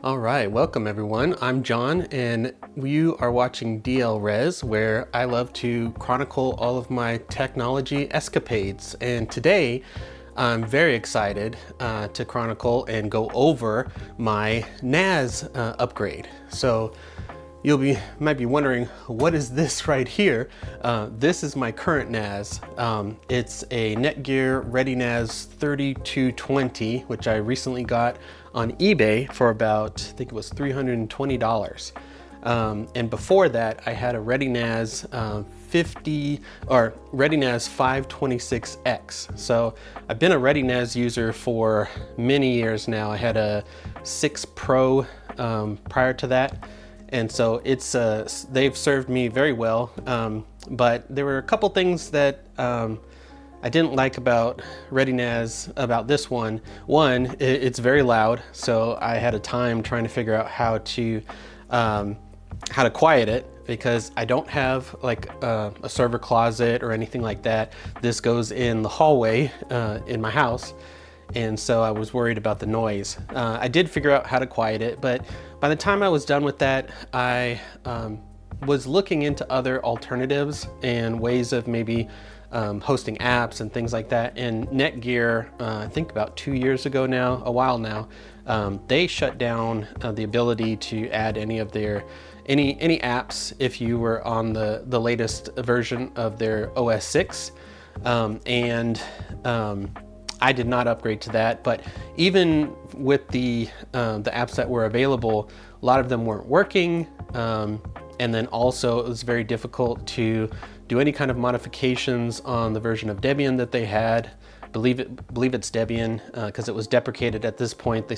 All right, welcome everyone. I'm John and you are watching DL Res, where I love to chronicle all of my technology escapades. And today I'm very excited to chronicle and go over my NAS upgrade. So you might be wondering, what is this right here? This is my current NAS. It's a Netgear ReadyNAS 3220, which I recently got on eBay for about, I think it was $320. And before that, I had a ReadyNAS 526X. So I've been a ReadyNAS user for many years now. I had a 6 Pro prior to that. And so it's they've served me very well, but there were a couple things that I didn't like about ReadyNAS, about this one. One, it's very loud, so I had a time trying to figure out how to quiet it, because I don't have like a server closet or anything like that. This goes in the hallway in my house. And so I was worried about the noise. I did figure out how to quiet it, but by the time I was done with that, I was looking into other alternatives and ways of maybe hosting apps and things like that. And Netgear, I think about 2 years ago now, a while now, they shut down the ability to add any of their any apps if you were on the latest version of their OS 6. I did not upgrade to that, but even with the apps that were available, a lot of them weren't working. And then also it was very difficult to do any kind of modifications on the version of Debian that they had. Believe it's Debian, because it was deprecated at this point. They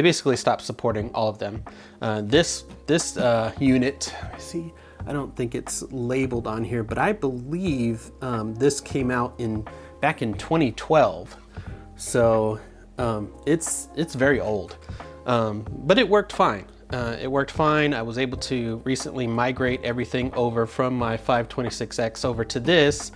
basically stopped supporting all of them. This unit, see, I don't think it's labeled on here, but I believe this came out back in 2012. So it's very old, but it worked fine. I was able to recently migrate everything over from my 526X over to this.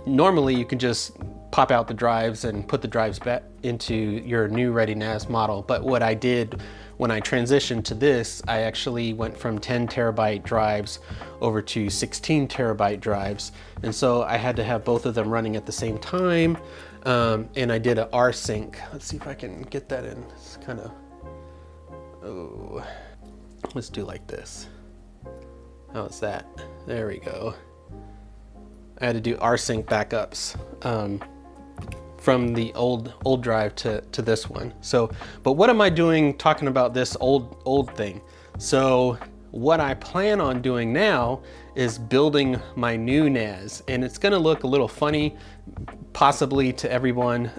Normally you can just pop out the drives and put the drives back into your new ReadyNAS model. But what I did when I transitioned to this, I actually went from 10 terabyte drives over to 16 terabyte drives. And so I had to have both of them running at the same time. And I did a rsync. Let's see if I can get that in. It's kind of, let's do like this. How's that? There we go. I had to do rsync backups from the old drive to this one. So, but what am I doing talking about this old thing? So what I plan on doing now is building my new NAS, and it's gonna look a little funny possibly to everyone,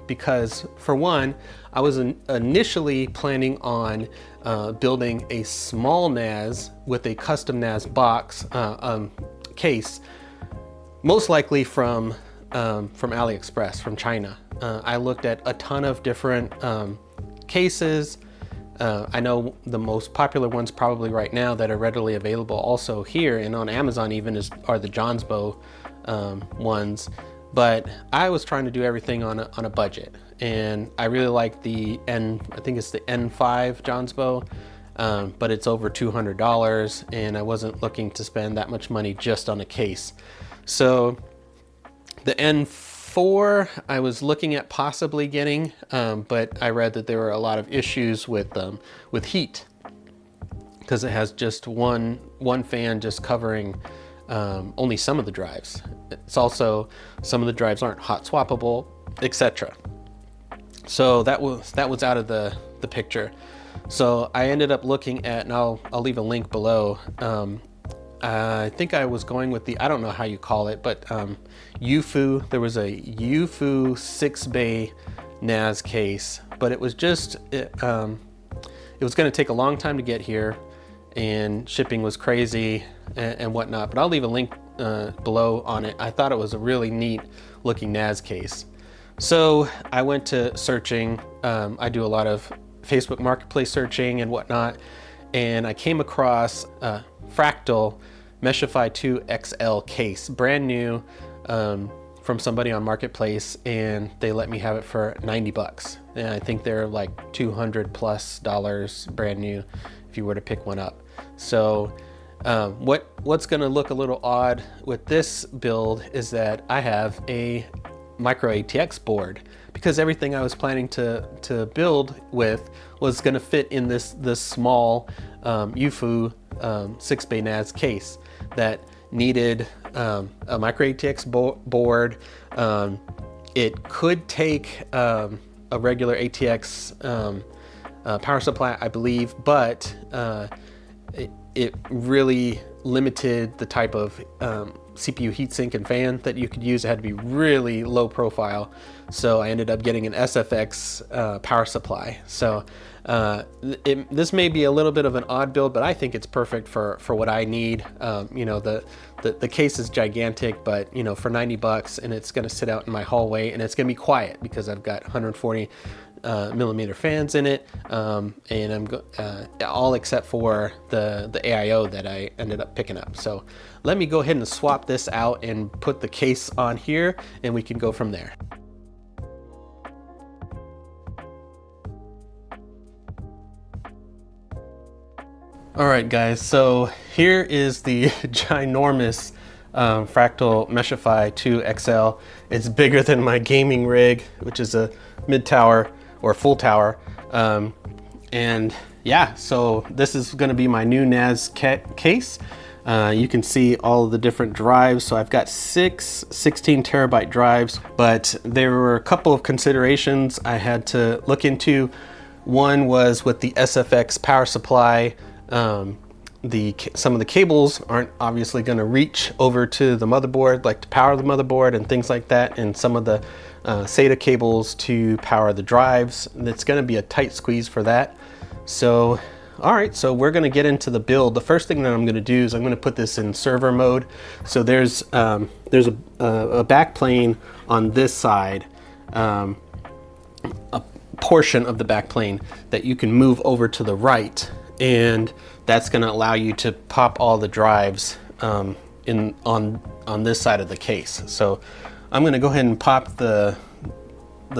because for one, I was initially planning on building a small NAS with a custom NAS box case, most likely from AliExpress, from China. I looked at a ton of different cases. I know the most popular ones probably right now that are readily available also here and on Amazon even are the Johnsbow ones. But I was trying to do everything on a budget, and I really like I think it's the N5 Johnsbow, but it's over $200, and I wasn't looking to spend that much money just on a case. So the N4 I was looking at possibly getting, but I read that there were a lot of issues with heat, because it has just one fan just covering only some of the drives. It's also, some of the drives aren't hot swappable, etc. So that was out of the picture. So I ended up looking at, and I'll leave a link below. I think I was going with I don't know how you call it, but UFU. There was a UFU 6-bay NAS case, but it was just it was going to take a long time to get here, and shipping was crazy and whatnot. But I'll leave a link below on it. I thought it was a really neat looking NAS case. So I went to searching. I do a lot of Facebook Marketplace searching and whatnot, and I came across Fractal Meshify 2 XL case, brand new, for from somebody on Marketplace, and they let me have it for 90 bucks. And I think they're like $200+ brand new if you were to pick one up. So what's going to look a little odd with this build is that I have a micro ATX board, because everything I was planning to build with was going to fit in this small UFU 6-bay NAS case that needed a micro ATX board. It could take a regular ATX power supply, I believe, but it really limited the type of CPU heatsink and fan that you could use. It had to be really low profile. So I ended up getting an SFX power supply. So this may be a little bit of an odd build, but I think it's perfect for what I need. You know, the case is gigantic, but you know, for 90 bucks, and it's gonna sit out in my hallway, and it's gonna be quiet because I've got 140 millimeter fans in it, and I'm all except for the AIO that I ended up picking up. So let me go ahead and swap this out and put the case on here, and we can go from there. All right, guys, so here is the ginormous Fractal Meshify 2 XL. It's bigger than my gaming rig, which is a mid tower or full tower. And yeah, so this is gonna be my new NAS case. You can see all of the different drives. So I've got 6 16 terabyte drives, but there were a couple of considerations I had to look into. One was with the SFX power supply. Some of the cables aren't obviously going to reach over to the motherboard, like to power the motherboard and things like that, and some of the SATA cables to power the drives. It's going to be a tight squeeze for that. So all right, so we're going to get into the build. The first thing that I'm going to do is I'm going to put this in server mode. So there's a back plane on this side, a portion of the back plane that you can move over to the right, and that's going to allow you to pop all the drives on this side of the case. So I'm going to go ahead and pop the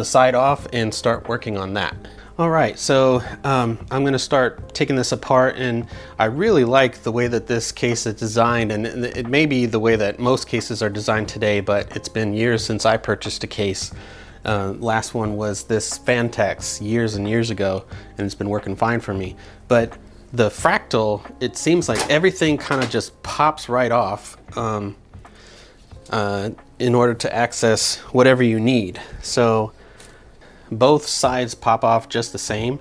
side off and start working on that. All right, so I'm going to start taking this apart, and I really like the way that this case is designed, and it may be the way that most cases are designed today, but it's been years since I purchased a case. Last one was this Fantex years and years ago, and it's been working fine for me. But the Fractal, it seems like everything kind of just pops right off in order to access whatever you need. So both sides pop off just the same.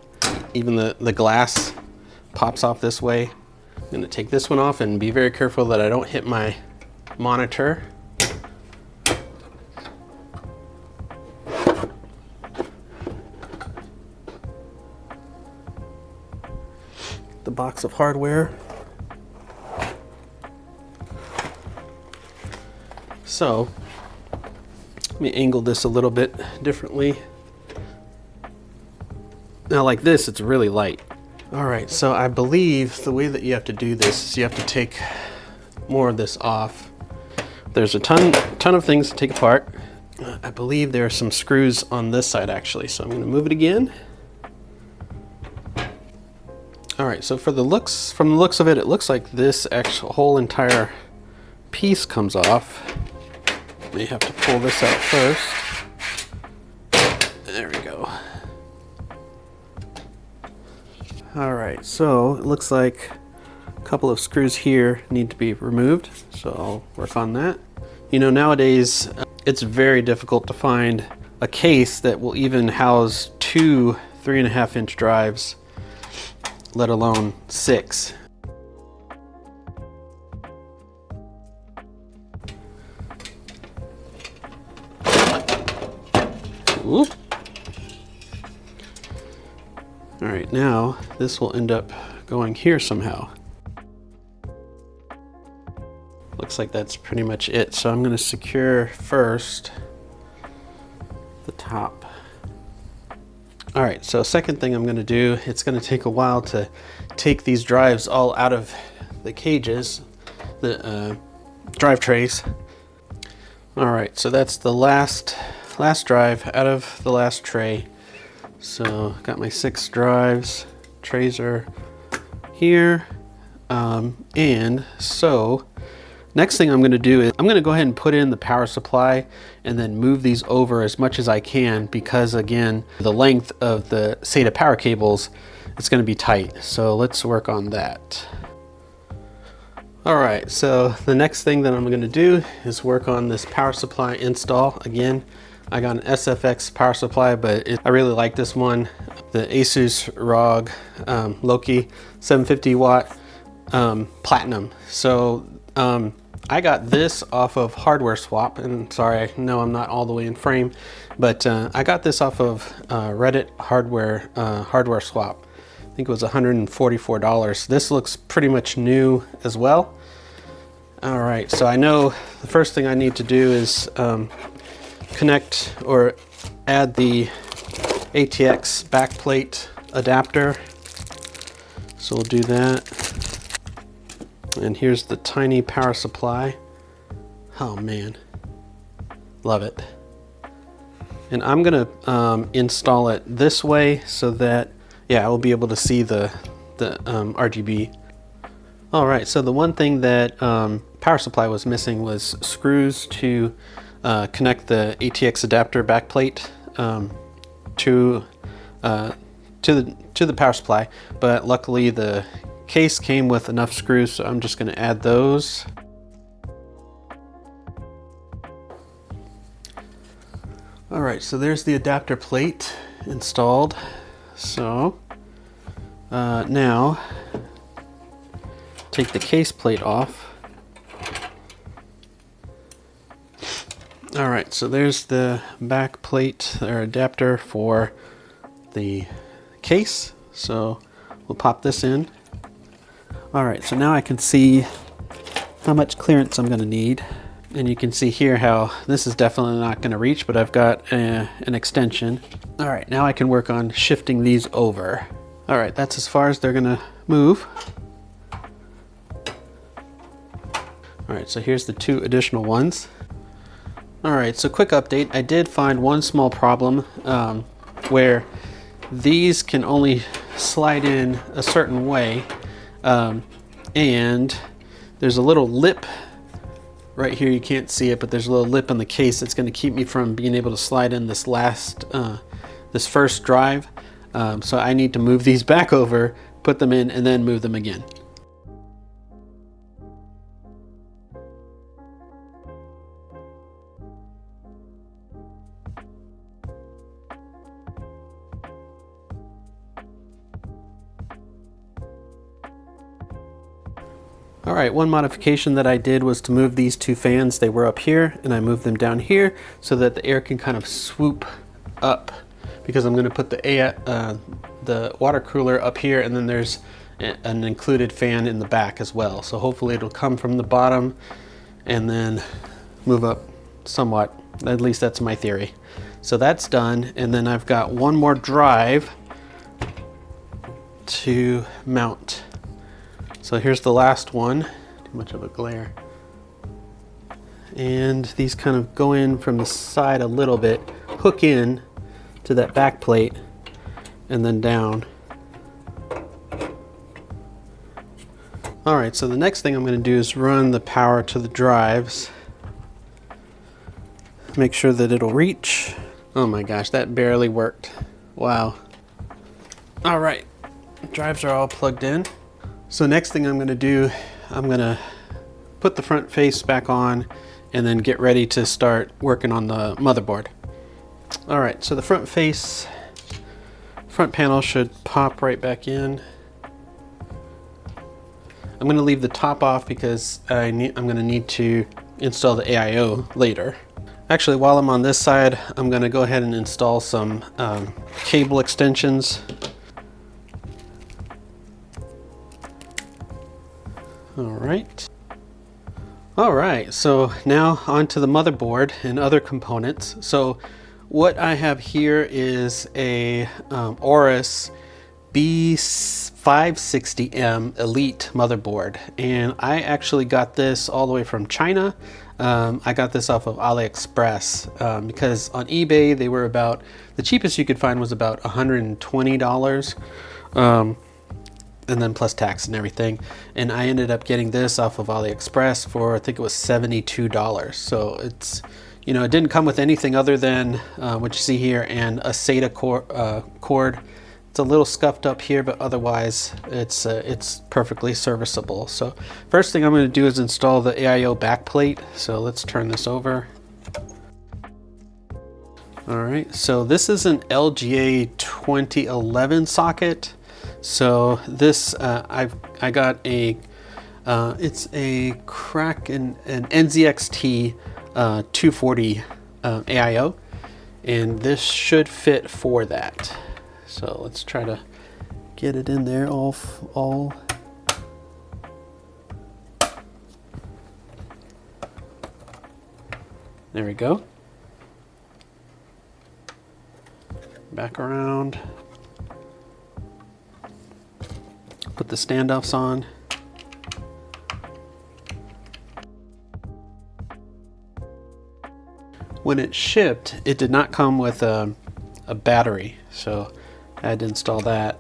Even the glass pops off this way. I'm going to take this one off and be very careful that I don't hit my monitor. The box of hardware. So let me angle this a little bit differently. Now like this, it's really light. All right, so I believe the way that you have to do this is you have to take more of this off. There's a ton of things to take apart. I believe there are some screws on this side actually, so I'm going to move it again. All right, so from the looks of it, it looks like this actual whole entire piece comes off. May have to pull this out first. There we go. All right, so it looks like a couple of screws here need to be removed, so I'll work on that. You know, nowadays it's very difficult to find a case that will even house 2 3.5-inch drives, let alone 6. Whoop. All right, now this will end up going here somehow. Looks like that's pretty much it. So I'm going to secure first the top. All right, so second thing I'm going to do, it's going to take a while to take these drives all out of the cages, the drive trays. All right, so that's the last drive out of the last tray. So got my 6 drives, trays are here. And so next thing I'm going to do is I'm going to go ahead and put in the power supply and then move these over as much as I can, because again, the length of the SATA power cables, it's going to be tight. So let's work on that. All right, so the next thing that I'm going to do is work on this power supply install. Again, I got an SFX power supply, but I really like this one, the Asus ROG Loki 750 watt Platinum. So I got this off of Hardware Swap, and sorry, I know I'm not all the way in frame, but I got this off of Reddit Hardware Swap. I think it was $144. This looks pretty much new as well. All right, so I know the first thing I need to do is connect or add the ATX backplate adapter. So we'll do that. And here's the tiny power supply. Oh man, love it. And I'm gonna install it this way so that, yeah, I will be able to see the RGB. All right, so the one thing that power supply was missing was screws to connect the ATX adapter backplate to the power supply, but luckily the case came with enough screws, so I'm just going to add those. All right, so there's the adapter plate installed. So now take the case plate off. All right, so there's the back plate or adapter for the case. So we'll pop this in. All right, so now I can see how much clearance I'm going to need. And you can see here how this is definitely not going to reach, but I've got an extension. All right, now I can work on shifting these over. All right, that's as far as they're going to move. All right, so here's the 2 additional ones. All right, so quick update. I did find one small problem where these can only slide in a certain way. And there's a little lip right here. You can't see it, but there's a little lip in the case that's going to keep me from being able to slide in this this first drive. So I need to move these back over, put them in, and then move them again. All right, one modification that I did was to move these 2 fans. They were up here, and I moved them down here so that the air can kind of swoop up, because I'm going to put the water cooler up here, and then there's an included fan in the back as well. So hopefully it'll come from the bottom and then move up somewhat. At least that's my theory. So that's done, and then I've got one more drive to mount. So here's the last one. Too much of a glare. And these kind of go in from the side a little bit, hook in to that back plate, and then down. All right, so the next thing I'm going to do is run the power to the drives. Make sure that it'll reach. Oh my gosh, that barely worked. Wow. All right, drives are all plugged in. So next thing I'm going to do, I'm going to put the front face back on and then get ready to start working on the motherboard. All right, so the front panel should pop right back in. I'm going to leave the top off because I'm going to need to install the AIO later. Actually, while I'm on this side, I'm going to go ahead and install some cable extensions. All right, so now onto the motherboard and other components. So what I have here is a Aorus B560M Elite motherboard, and I actually got this all the way from China. I got this off of AliExpress because on eBay they were about, the cheapest you could find was about $120, and then plus tax and everything. And I ended up getting this off of AliExpress for, I think it was $72. So it's, you know, it didn't come with anything other than what you see here and a SATA cord. It's a little scuffed up here, but otherwise it's perfectly serviceable. So first thing I'm going to do is install the AIO backplate. So let's turn this over. All right, so this is an LGA 2011 socket. So this I got a it's a crack an NZXT 240 AIO, and this should fit for that. So let's try to get it in there all. There we go. Back around. Put the standoffs on. When it shipped, it did not come with a battery, so I had to install that.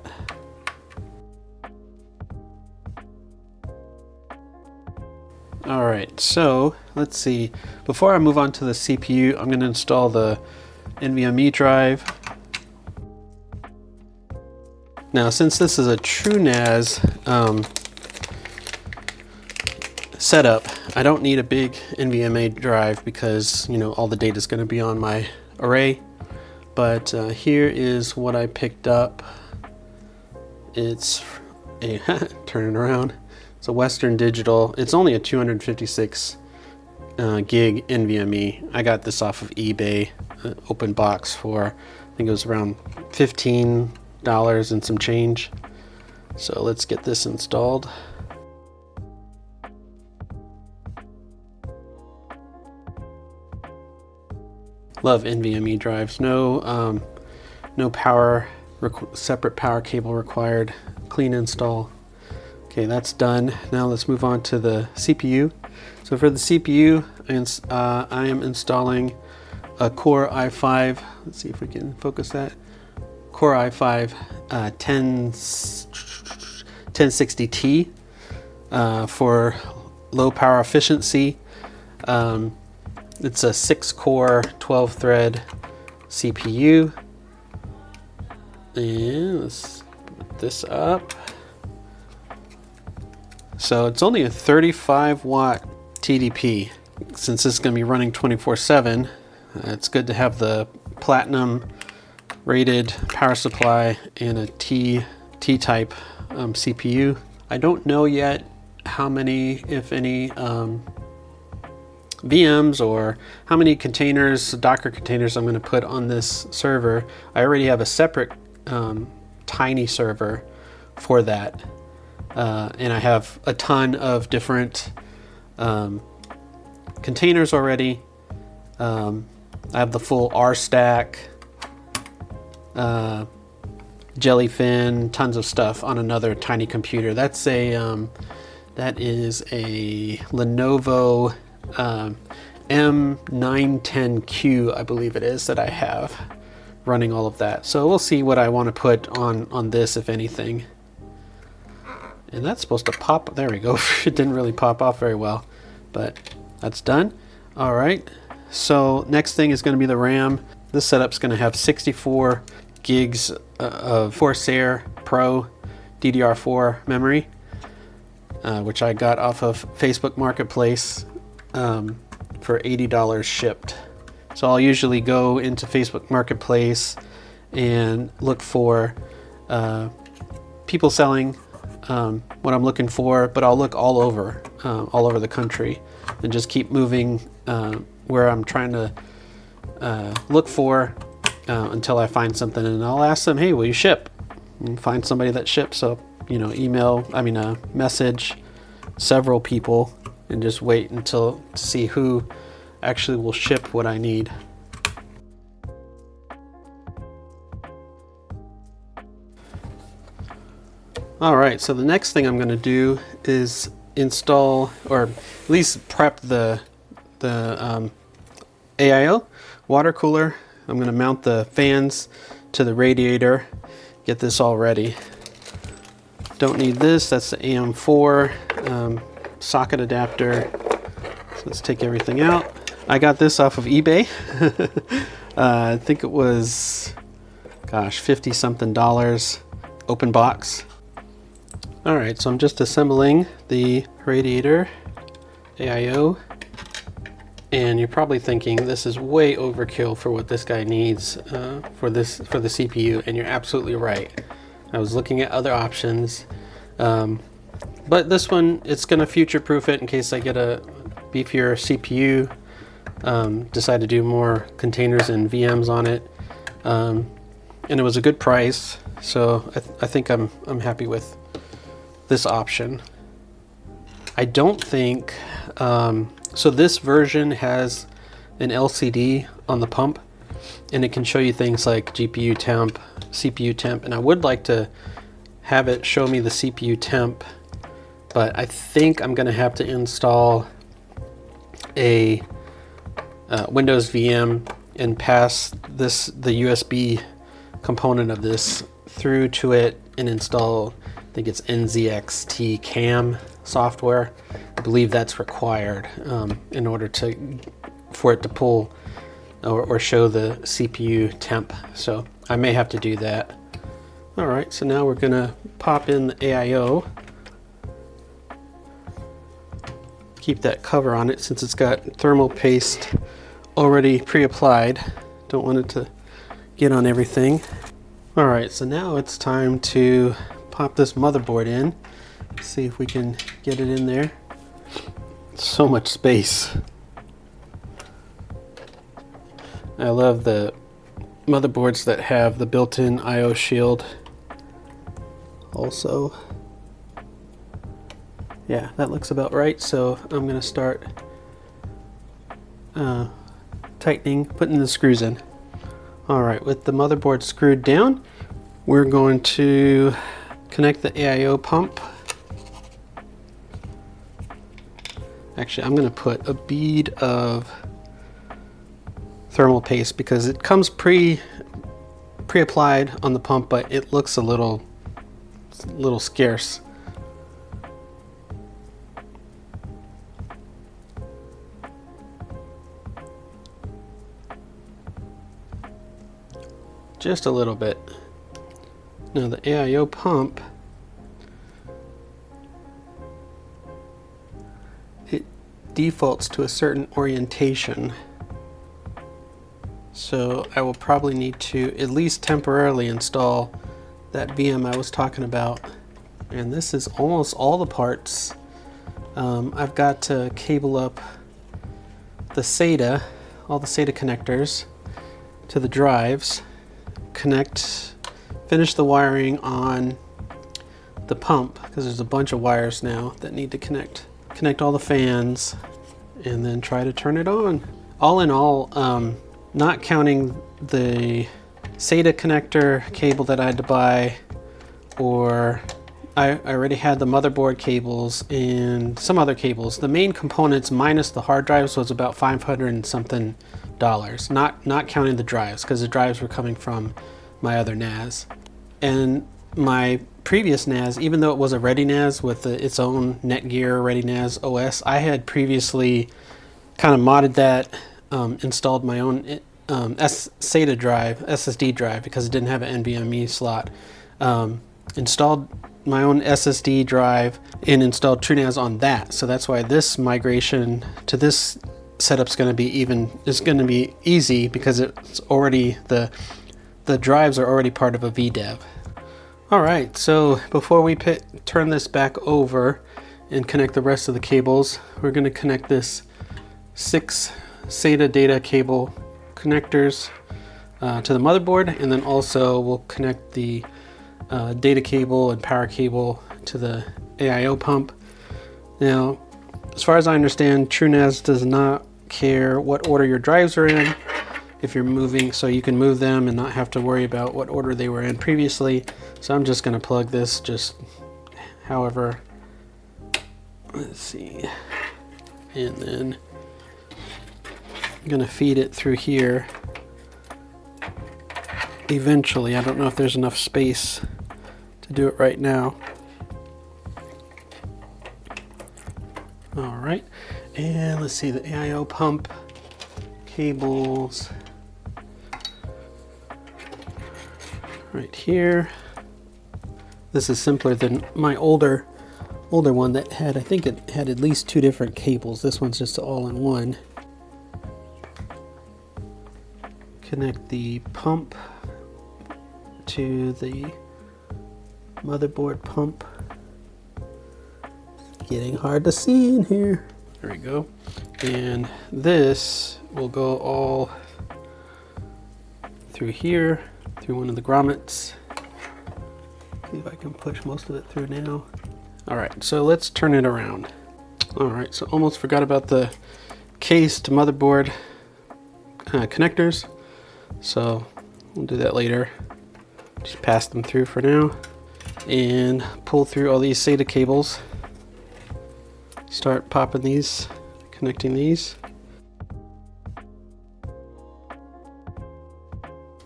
All right, so let's see. Before I move on to the CPU, I'm going to install the NVMe drive. Now, since this is a TrueNAS setup, I don't need a big NVMe drive because, you know, all the data is going to be on my array. But here is what I picked up. It's a turn it around. It's a Western Digital. It's only a 256 gig NVMe. I got this off of eBay, open box for, I think it was around $15 and some change. So let's get this installed. Love NVMe drives. No power, separate power cable required. Clean install. Okay, that's done. Now let's move on to the CPU. So for the CPU, I am installing a Core i5. Let's see if we can focus that. Core i5 1060T for low power efficiency. It's a 6-core, 12-thread CPU. And let's put this up. So it's only a 35-watt TDP. Since this is going to be running 24/7, it's good to have the platinum rated power supply and a T-type CPU. I don't know yet how many, if any, VMs or how many containers, Docker containers I'm going to put on this server. I already have a separate tiny server for that. And I have a ton of different containers already. I have the full R stack, Jellyfin, tons of stuff on another tiny computer. That's a that is a Lenovo M910Q, I believe it is, that I have running all of that. So we'll see what I want to put on this, if anything. And that's supposed to pop. There we go. It didn't really pop off very well, but that's done. All right. So next thing is going to be the RAM. This setup's going to have 64 gigs of Corsair Pro DDR4 memory, which I got off of Facebook Marketplace for $80 shipped. So I'll usually go into Facebook Marketplace and look for people selling what I'm looking for, but I'll look all over the country and just keep moving where I'm trying to look for until I find something, and I'll ask them, hey, will you ship? And find somebody that ships. So, you know, message several people and just wait until to see who actually will ship what I need. All right, so the next thing I'm going to do is install, or at least prep the AIO water cooler. I'm going to mount the fans to the radiator, get this all ready. Don't need this, that's the AM4 socket adapter. So let's take everything out. I got this off of eBay. I think it was, gosh, 50 something dollars, open box. All right, so I'm just assembling the radiator AIO. And you're probably thinking this is way overkill for what this guy needs for the CPU, and you're absolutely right. I was looking at other options, but this one, it's going to future-proof it in case I get a beefier CPU, decide to do more containers and VMs on it, and it was a good price, so I think I'm happy with this option. I don't think so this version has an LCD on the pump, and it can show you things like GPU temp, CPU temp, and I would like to have it show me the CPU temp, but I think I'm going to have to install a Windows VM and pass the USB component of this through to it and install, I think it's NZXT CAM software. I believe that's required in order for it to pull or show the CPU temp. So I may have to do that. All right, so now we're gonna pop in the AIO. Keep that cover on it since it's got thermal paste already pre-applied. Don't want it to get on everything. All right, so now it's time to pop this motherboard in. See if we can get it in there. So much space. I love the motherboards that have the built-in I/O shield. Also, yeah, that looks about right. So I'm gonna start tightening, putting the screws in. All right, with the motherboard screwed down, we're going to connect the AIO pump. Actually, I'm going to put a bead of thermal paste because it comes pre-applied on the pump, but it looks a little scarce. Just a little bit. Now the AIO pump, it defaults to a certain orientation. So I will probably need to at least temporarily install that VM I was talking about. And this is almost all the parts. I've got to cable up the SATA, all the SATA connectors to the drives, finish the wiring on the pump, because there's a bunch of wires now that need to connect all the fans, and then try to turn it on. All in all, not counting the SATA connector cable that I had to buy, or I already had the motherboard cables and some other cables. The main components minus the hard drives was about $500 and something, not counting the drives, because the drives were coming from my other NAS. And my previous NAS, even though it was a Ready NAS with its own Netgear Ready NAS OS, I had previously kind of modded that, installed my own SATA drive, SSD drive, because it didn't have an NVMe slot. Installed my own SSD drive and installed TrueNAS on that. So that's why this migration to this setup's going to be easy, because it's already the drives are already part of a VDEV. All right, so before we turn this back over and connect the rest of the cables, we're going to connect this 6 SATA data cable connectors to the motherboard, and then also we'll connect the data cable and power cable to the AIO pump. Now, as far as I understand, TrueNAS does not care what order your drives are in if you're moving, so you can move them and not have to worry about what order they were in previously. So I'm just going to plug this just however, let's see, and then I'm gonna feed it through here eventually. I don't know if there's enough space to do it right now. All right, and let's see the AIO pump cables right here. This is simpler than my older one that had, I think it had at least 2 different cables. This one's just all in one. Connect the pump to the motherboard pump. It's getting hard to see in here. There we go. And this will go all through here, through one of the grommets. See if I can push most of it through now. All right, so let's turn it around. All right, so almost forgot about the case to motherboard connectors. So we'll do that later. Just pass them through for now and pull through all these SATA cables. Start popping these, connecting these.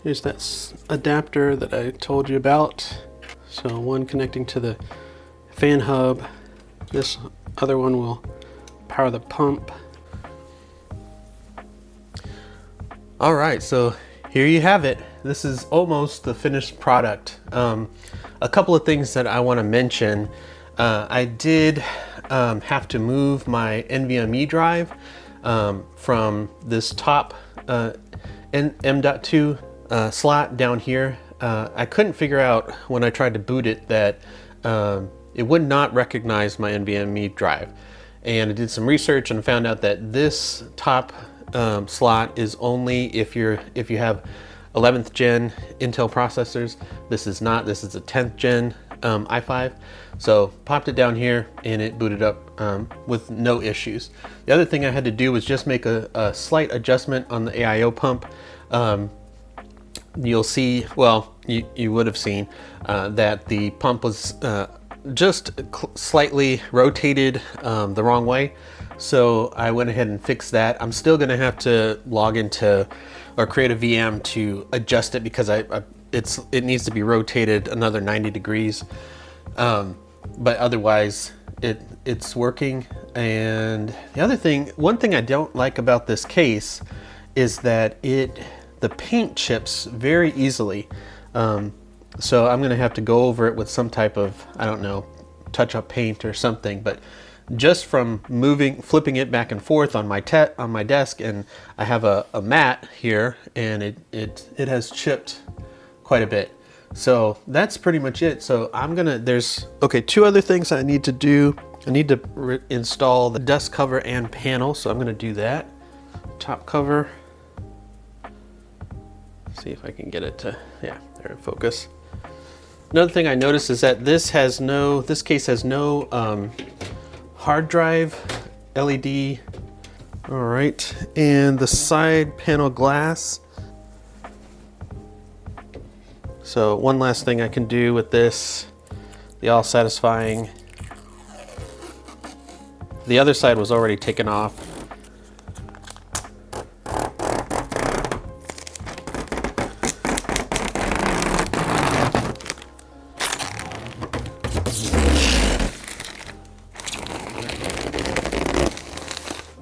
Here's that adapter that I told you about. So one connecting to the fan hub. This other one will power the pump. All right, so here you have it. This is almost the finished product. A couple of things that I want to mention. I did have to move my NVMe drive from this top M.2 slot down here. I couldn't figure out when I tried to boot it that it would not recognize my NVMe drive. And I did some research and found out that this top slot is only if you have 11th gen Intel processors. This is not. This is a 10th gen i5. So popped it down here and it booted up with no issues. The other thing I had to do was just make a slight adjustment on the AIO pump. You'll see, well, you would have seen that the pump was just slightly rotated the wrong way. So I went ahead and fixed that. I'm still gonna have to log into or create a VM to adjust it because it needs to be rotated another 90 degrees. But otherwise it's working. And the other thing, one thing I don't like about this case is that the paint chips very easily. So I'm gonna have to go over it with some type of, I don't know, touch-up paint or something. But just from flipping it back and forth on my desk, and I have a mat here, and it has chipped quite a bit. So that's pretty much it. So there's 2 other things I need to do. I need to install the dust cover and panel, so I'm gonna do that. Top cover. See if I can get it to, yeah, there, focus. Another thing I noticed is that this case has no hard drive LED. All right, and the side panel glass. So one last thing I can do with this, the all satisfying. The other side was already taken off.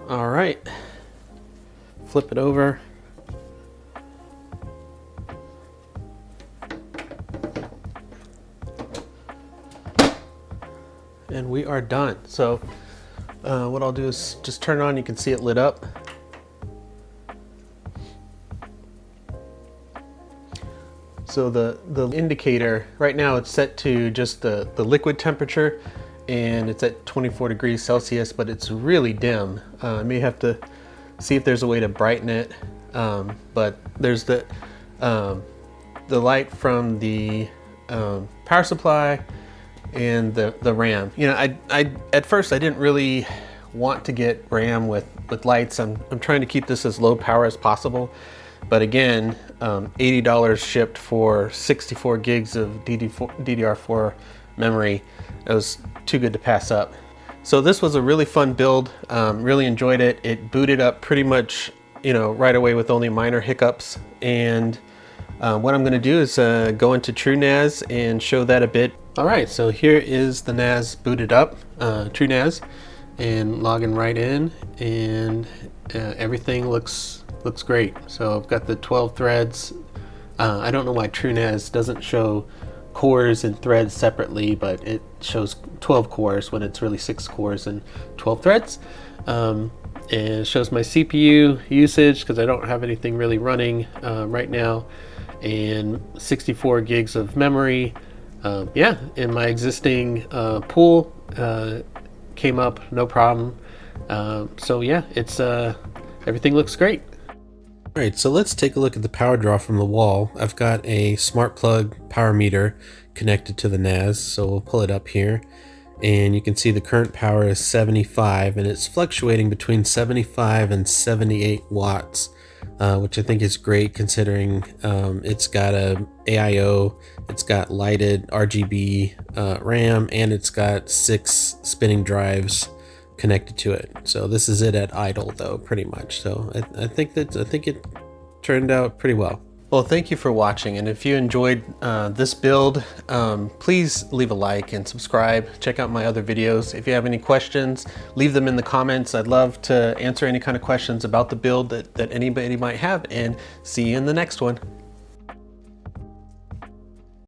All right, flip it over. And we are done. So what I'll do is just turn it on. You can see it lit up. So the indicator, right now it's set to just the liquid temperature, and it's at 24 degrees Celsius, but it's really dim. I may have to see if there's a way to brighten it. But there's the light from the power supply and the RAM. You know, I at first I didn't really want to get RAM with lights. I'm trying to keep this as low power as possible. But again, $80 shipped for 64 gigs of DDR4 memory. It was too good to pass up. So this was a really fun build. Really enjoyed it. It booted up pretty much you know, right away with only minor hiccups. And what I'm going to do is go into TrueNAS and show that a bit. All right, so here is the NAS booted up, TrueNAS, and logging right in, and everything looks great. So I've got the 12 threads. I don't know why TrueNAS doesn't show cores and threads separately, but it shows 12 cores when it's really 6 cores and 12 threads. And it shows my CPU usage because I don't have anything really running right now, and 64 gigs of memory. Yeah, and my existing pool came up no problem. So yeah, it's everything looks great. All right, so let's take a look at the power draw from the wall. I've got a smart plug power meter connected to the NAS, so we'll pull it up here. And you can see the current power is 75, and it's fluctuating between 75 and 78 watts, which I think is great considering it's got a AIO, it's got lighted RGB RAM, and it's got 6 spinning drives connected to it. So this is it at idle though, pretty much. So I think it turned out pretty well. Well, thank you for watching, and if you enjoyed this build, please leave a like and subscribe. Check out my other videos. If you have any questions, leave them in the comments. I'd love to answer any kind of questions about the build that anybody might have, and see you in the next one.